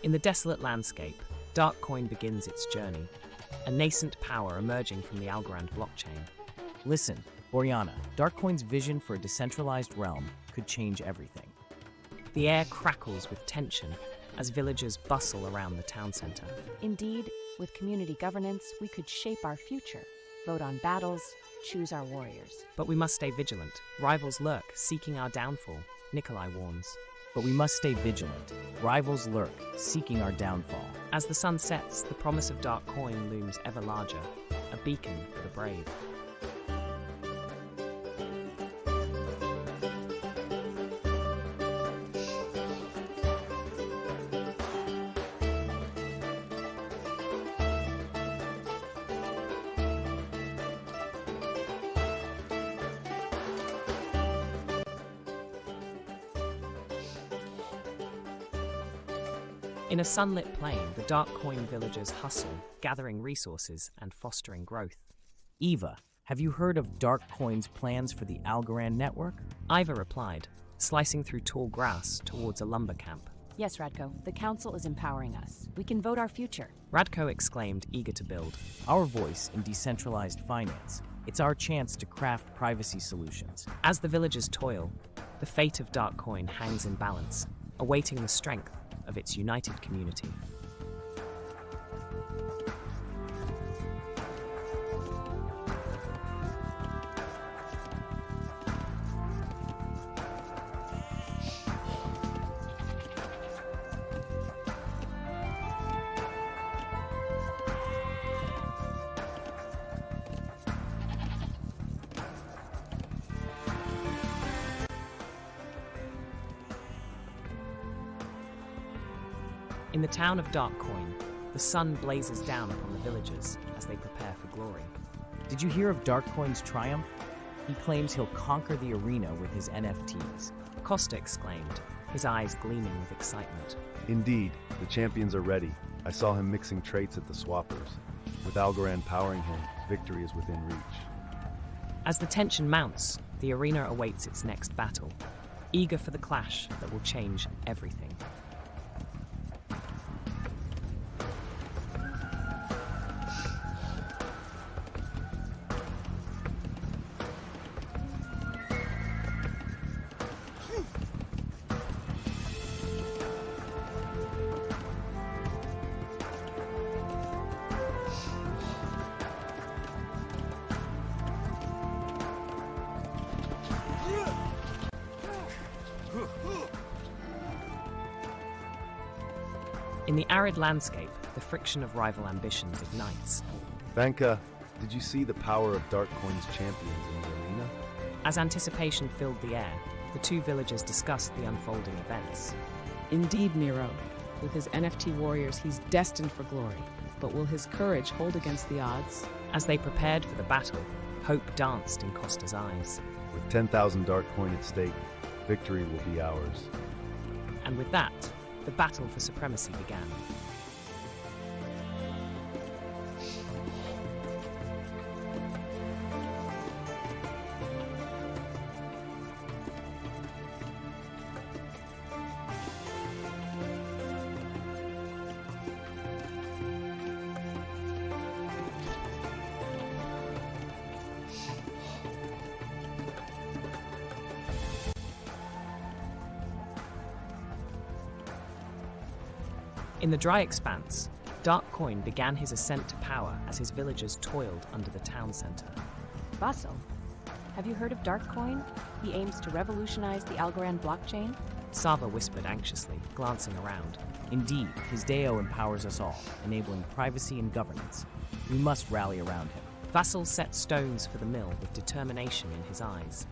In the desolate landscape, Darkcoin begins its journey, a nascent power emerging from the Algorand blockchain. Listen, Oriana, Darkcoin's vision for a decentralized realm could change everything. The air crackles with tension as villagers bustle around the town center. Indeed, with community governance, we could shape our future, vote on battles, choose our warriors. But we must stay vigilant. Rivals lurk, seeking our downfall, Nikolai warns. But we must stay vigilant. Rivals lurk, seeking our downfall. As the sun sets, the promise of Darkcoin looms ever larger, a beacon for the brave. In a sunlit plain, the Darkcoin villagers hustle, gathering resources and fostering growth. Eva, have you heard of Darkcoin's plans for the Algorand network? Iva replied, slicing through tall grass towards a lumber camp. Yes, Radko, the council is empowering us. We can vote our future. Radko exclaimed, eager to build. Our voice in decentralized finance. It's our chance to craft privacy solutions. As the villagers toil, the fate of Darkcoin hangs in balance, awaiting the strength of its united community. In the town of Darkcoin, the sun blazes down upon the villagers as they prepare for glory. Did you hear of Darkcoin's triumph? He claims he'll conquer the arena with his NFTs. Costa exclaimed, his eyes gleaming with excitement. Indeed, the champions are ready. I saw him mixing traits at the swappers. With Algorand powering him, victory is within reach. As the tension mounts, the arena awaits its next battle, eager for the clash that will change everything. In the arid landscape, the friction of rival ambitions ignites. Vanka, did you see the power of Darkcoin's champions in the arena? As anticipation filled the air, the two villagers discussed the unfolding events. Indeed, Nero. With his NFT warriors, he's destined for glory. But will his courage hold against the odds? As they prepared for the battle, hope danced in Costa's eyes. With 10,000 Darkcoin at stake, victory will be ours. And with that, the battle for supremacy began. In the dry expanse, Darkcoin began his ascent to power as his villagers toiled under the town center. Vaso, have you heard of Darkcoin? He aims to revolutionize the Algorand blockchain. Sava whispered anxiously, glancing around. Indeed, his DAO empowers us all, enabling privacy and governance. We must rally around him. Vassal set stones for the mill with determination in his eyes.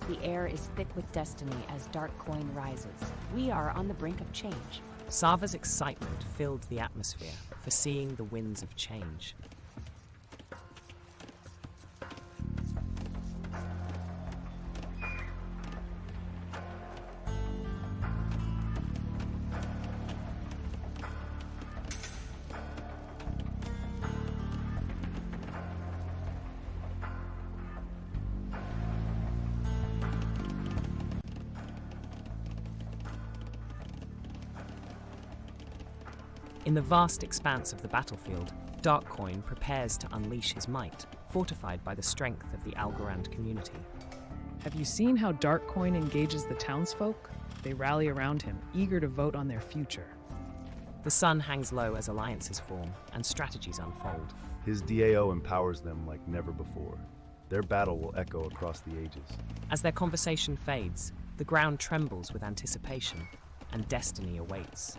The air is thick with destiny as Darkcoin rises. We are on the brink of change. Sava's excitement filled the atmosphere, foreseeing the winds of change. In the vast expanse of the battlefield, Darkcoin prepares to unleash his might, fortified by the strength of the Algorand community. Have you seen how Darkcoin engages the townsfolk? They rally around him, eager to vote on their future. The sun hangs low as alliances form and strategies unfold. His DAO empowers them like never before. Their battle will echo across the ages. As their conversation fades, the ground trembles with anticipation, and destiny awaits.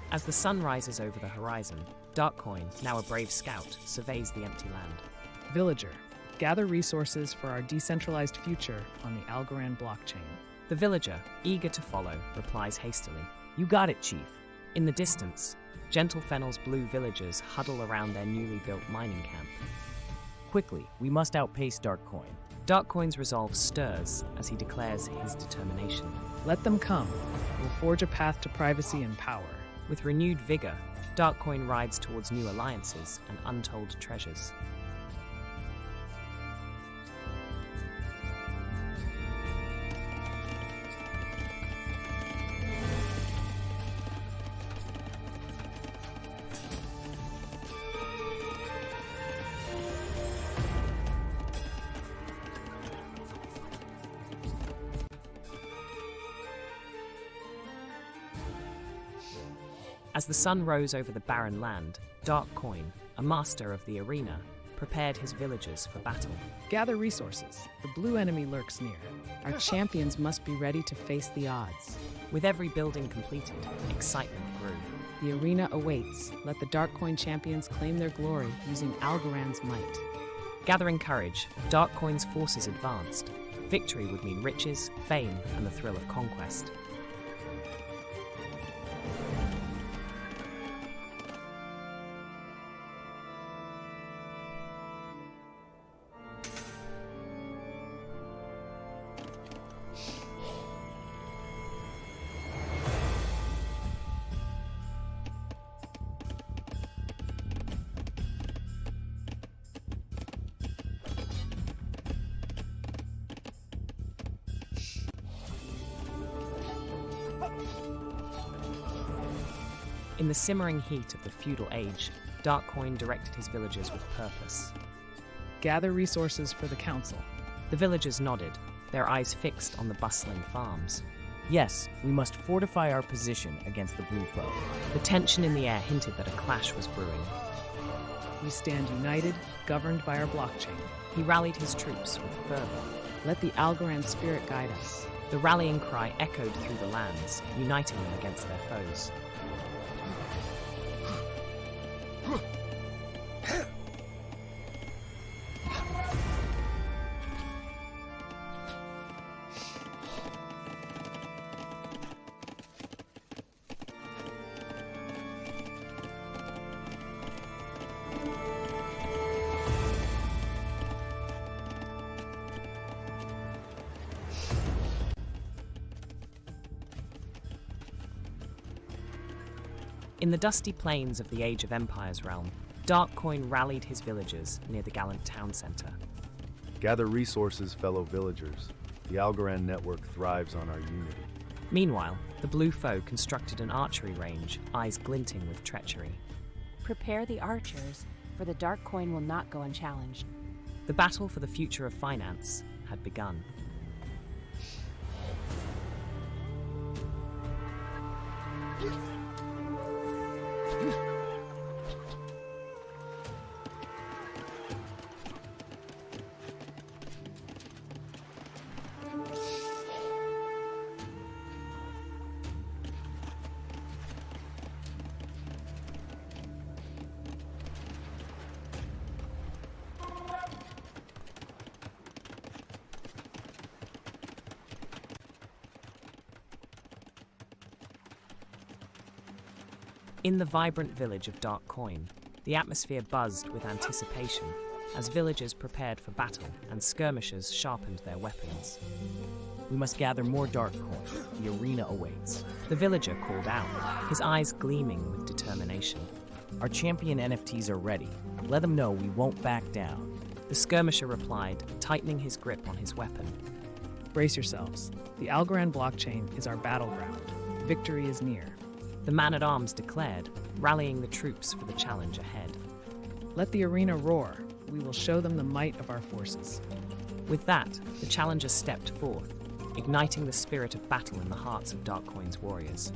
As the sun rises over the horizon, Darkcoin, now a brave scout, surveys the empty land. Villager, gather resources for our decentralized future on the Algorand blockchain. The villager, eager to follow, replies hastily. You got it, Chief. In the distance, Gentle Fennel's blue villagers huddle around their newly built mining camp. Quickly, we must outpace Darkcoin. Darkcoin's resolve stirs as he declares his determination. Let them come. We'll forge a path to privacy and power. With renewed vigor, Darkcoin rides towards new alliances and untold treasures. As the sun rose over the barren land, Darkcoin, a master of the arena, prepared his villagers for battle. Gather resources. The blue enemy lurks near. Our champions must be ready to face the odds. With every building completed, excitement grew. The arena awaits. Let the Darkcoin champions claim their glory using Algorand's might. Gathering courage, Darkcoin's forces advanced. Victory would mean riches, fame, and the thrill of conquest. In the simmering heat of the feudal age, Darkcoin directed his villagers with purpose. Gather resources for the council. The villagers nodded, their eyes fixed on the bustling farms. Yes, we must fortify our position against the blue foe. The tension in the air hinted that a clash was brewing. We stand united, governed by our blockchain. He rallied his troops with fervor. Let the Algorand spirit guide us. The rallying cry echoed through the lands, uniting them against their foes. In the dusty plains of the Age of Empires realm, Darkcoin rallied his villagers near the gallant town center. Gather resources, fellow villagers. The Algorand network thrives on our unity. Meanwhile, the blue foe constructed an archery range, eyes glinting with treachery. Prepare the archers, for the Darkcoin will not go unchallenged. The battle for the future of finance had begun. In the vibrant village of Dark Coin, the atmosphere buzzed with anticipation as villagers prepared for battle and skirmishers sharpened their weapons. We must gather more dark coin. The arena awaits. The villager called out, his eyes gleaming with determination. Our champion NFTs are ready. Let them know we won't back down. The skirmisher replied, tightening his grip on his weapon. Brace yourselves. The Algorand blockchain is our battleground. Victory is near. The man-at-arms declared, rallying the troops for the challenge ahead. Let the arena roar. We will show them the might of our forces. With that, the challenger stepped forth, igniting the spirit of battle in the hearts of Darkcoin's warriors.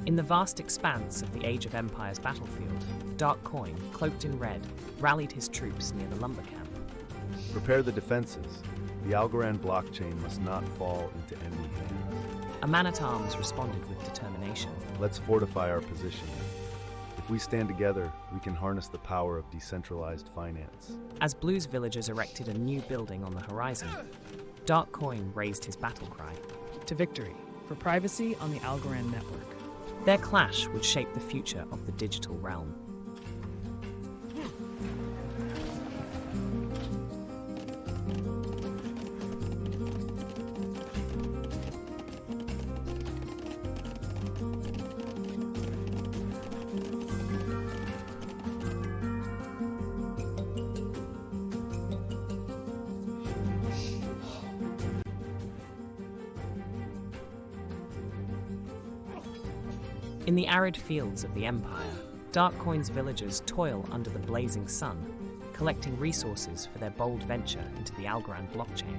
In the vast expanse of the Age of Empires battlefield, Darkcoin, cloaked in red, rallied his troops near the lumber camp. Prepare the defenses. The Algorand blockchain must not fall into enemy hands. A man-at-arms responded with determination. Let's fortify our position. If we stand together, we can harness the power of decentralized finance. As Blue's villagers erected a new building on the horizon, Darkcoin raised his battle cry. To victory, for privacy on the Algorand network. Their clash would shape the future of the digital realm. In the arid fields of the Empire, Darkcoin's villagers toil under the blazing sun, collecting resources for their bold venture into the Algorand blockchain.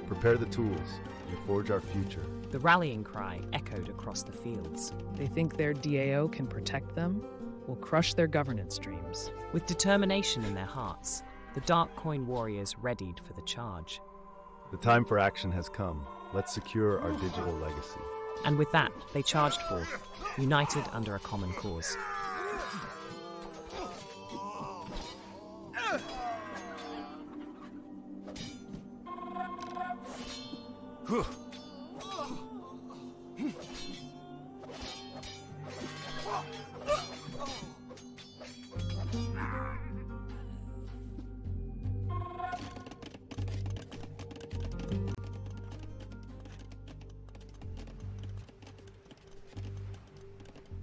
Prepare the tools to forge our future. The rallying cry echoed across the fields. They think their DAO can protect them, will crush their governance dreams. With determination in their hearts, the Darkcoin warriors readied for the charge. The time for action has come. Let's secure our digital legacy. And with that, they charged forth, united under a common cause.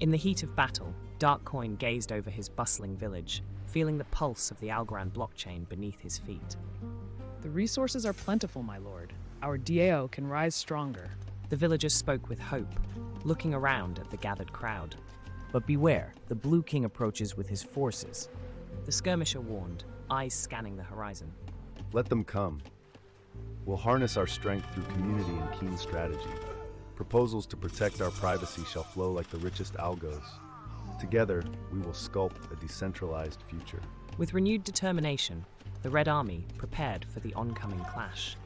In the heat of battle, Darkcoin gazed over his bustling village, feeling the pulse of the Algorand blockchain beneath his feet. The resources are plentiful, my lord. Our DAO can rise stronger. The villager spoke with hope, looking around at the gathered crowd. But beware, the Blue King approaches with his forces. The skirmisher warned, eyes scanning the horizon. Let them come. We'll harness our strength through community and keen strategy. Proposals to protect our privacy shall flow like the richest algos. Together, we will sculpt a decentralized future. With renewed determination, the Red Army prepared for the oncoming clash.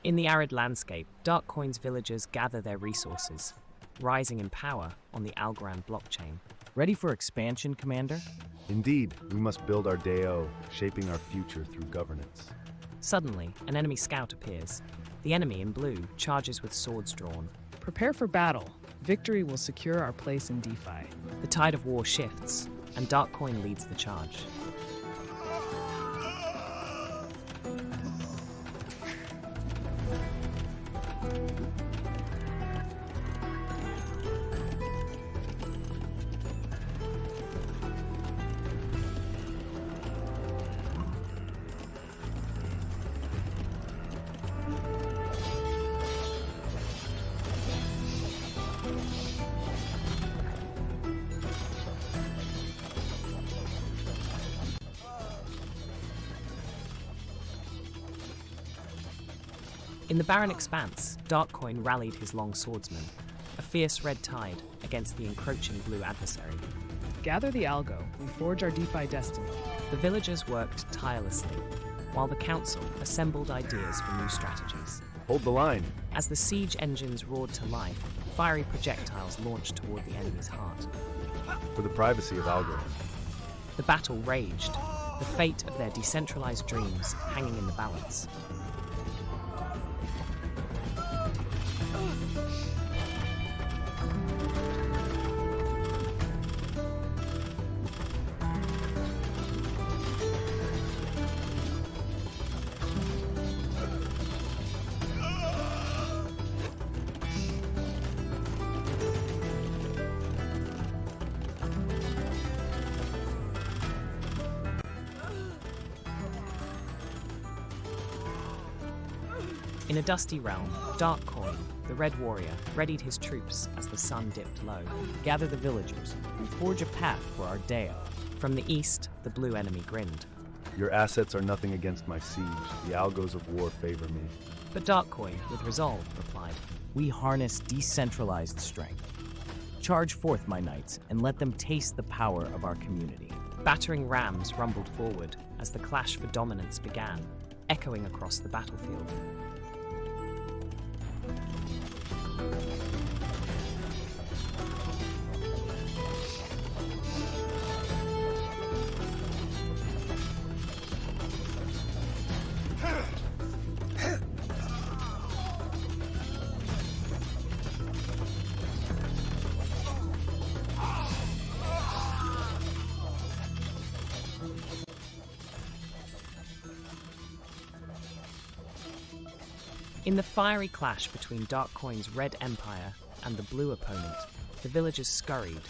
In the arid landscape, Darkcoin's villagers gather their resources, rising in power on the Algorand blockchain. Ready for expansion, Commander? Indeed, we must build our DAO, shaping our future through governance. Suddenly, an enemy scout appears. The enemy in blue charges with swords drawn. Prepare for battle. Victory will secure our place in DeFi. The tide of war shifts, and Darkcoin leads the charge. In the barren expanse, Darkcoin rallied his long swordsmen, a fierce red tide against the encroaching blue adversary. Gather the algo, we forge our DeFi destiny. The villagers worked tirelessly, while the council assembled ideas for new strategies. Hold the line. As the siege engines roared to life, fiery projectiles launched toward the enemy's heart. For the privacy of Algorand. The battle raged, the fate of their decentralized dreams hanging in the balance. In a dusty realm, Darkcoin, the Red Warrior, readied his troops as the sun dipped low. Gather the villagers. We forge a path for our Deo. From the east, the blue enemy grinned. Your assets are nothing against my siege. The algos of war favor me. But Darkcoin, with resolve, replied, We harness decentralized strength. Charge forth, my knights, and let them taste the power of our community. Battering rams rumbled forward as the clash for dominance began, echoing across the battlefield. In the fiery clash between Darkcoin's Red Empire and the blue opponent, the villagers scurried,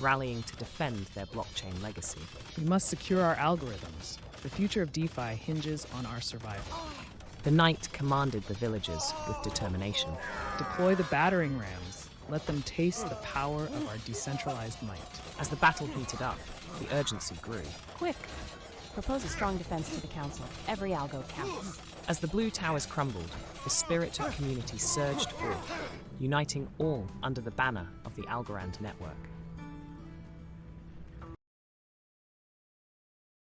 rallying to defend their blockchain legacy. We must secure our algorithms. The future of DeFi hinges on our survival. The knight commanded the villagers with determination. Deploy the battering rams. Let them taste the power of our decentralized might. As the battle heated up, the urgency grew. Quick! Propose a strong defense to the council. Every algo counts. As the blue towers crumbled, the spirit of community surged forth, uniting all under the banner of the Algorand network.